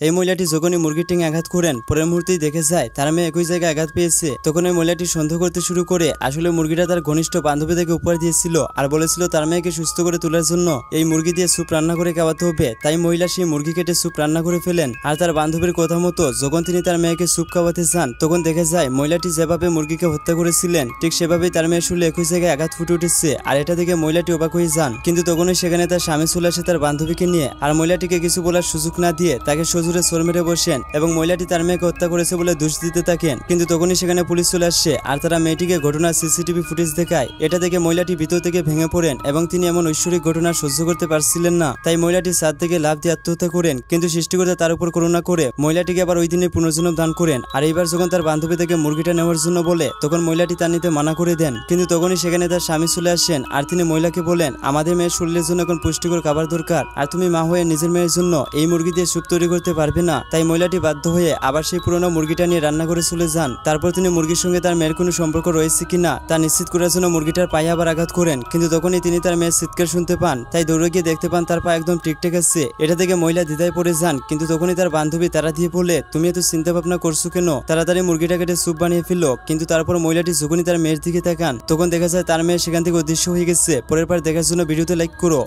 এই মহিলাটি যখনই মুরগির টিঙে আঘাত করেন পরের মুহূর্তেই দেখে যায় তার মেয়ে একই জায়গায় আঘাত পেয়েছে। তখন ওই মহিলাটি সন্দেহ করতে শুরু করে আসলে মুরগিটা তার ঘনিষ্ঠ বান্ধবী থেকে উপহার দিয়েছিল আর বলেছিল তার মেয়েকে সুস্থ করে তোলার জন্য এই মুরগি দিয়ে স্যুপ রান্না করে খাওয়াতে হবে। তাই মহিলা সেই মুরগি কেটে স্যুপ রান্না করে ফেলেন আর তার বান্ধবীর কথা মতো যখন তিনি তার মেয়েকে স্যুপ খাওয়াতে চান তখন দেখে যায় মহিলাটি যেভাবে মুরগিকে হত্যা করেছিলেন ঠিক সেভাবেই তার মেয়ের শুলে একই জায়গায় আঘাত ফুটে উঠেছে। আর এটা দেখে মহিলাটি অবাক হয়ে যান, কিন্তু তখনই সেখানে তার স্বামী চলে আসে তার বান্ধবীকে নিয়ে আর মহিলাটিকে কিছু বলার সুযোগ না দিয়ে তাকে সজোরে চোর মেরে বসেন এবং মহিলাটি তার মেয়েকে হত্যা করেছে বলে দোষ দিতে থাকেন। কিন্তু তখনই সেখানে পুলিশ চলে আসছে আর তারা মেয়েটিকে ঘটনার সিসিটিভি ফুটেজ দেখায়। এটা দেখে মহিলাটি ভিতর থেকে ভেঙে পড়েন এবং তিনি এমন ঐশ্বরিক ঘটনা সহ্য করতে পারছিলেন না। তাই মহিলাটি ছাদ থেকে লাফ দিয়ে আত্মহত্যা করেন, কিন্তু সৃষ্টিকর্তা তার উপর করুণা করে মহিলাটিকে আবার ওই দিনে পুনর্জন্ম দান করেন। আর এইবার যখন তার বান্ধবী থেকে মুরগিটা নেওয়ার জন্য বলে তখন মহিলাটি তা নিতে মানা করে দেন। কিন্তু তখনই সেখানে তার স্বামী চলে আসেন আর তিনি মহিলাকে বলেন, আমাদের মেয়ের শরীরের জন্য এখন পুষ্টিকর খাবার দরকার আর তুমি মা হয়ে নিজের মেয়ের জন্য এই মুরগি দিয়ে স্যুপ তৈরি করতে পারবে না। তাই মহিলাটি বাধ্য হয়ে আবার সেই পুরোনো মুরগিটা নিয়ে রান্না করে চলে যান। তারপর তিনি মুরগির সঙ্গে তার মেয়ের কোনো সম্পর্ক রয়েছে কিনা তা নিশ্চিত করার জন্য মুরগিটার পায়ে আবার আঘাত করেন। কিন্তু তখনই তিনি তার মেয়ের চিৎকার শুনতে পান, তাই দৌড়ে গিয়ে দেখতে পান তার পা একদম ঠিকঠাক আছে। এটা দেখে মহিলা দ্বিধায় পড়ে যান, কিন্তু তখনই তার বান্ধবী তারা দিয়ে বলে, তুমি এত চিন্তা ভাবনা করছো কেন, তাড়াতাড়ি মুরগিটা কেটে স্যুপ বানিয়ে ফেললো। কিন্তু তারপর মহিলাটি যখনই তার মেয়ের দিকে তাকান তখন দেখা যায় তার মেয়ে সেখান থেকে অদৃশ্য হয়ে গেছে। পরের বার দেখার জন্য ভিডিওতে লাইক করো।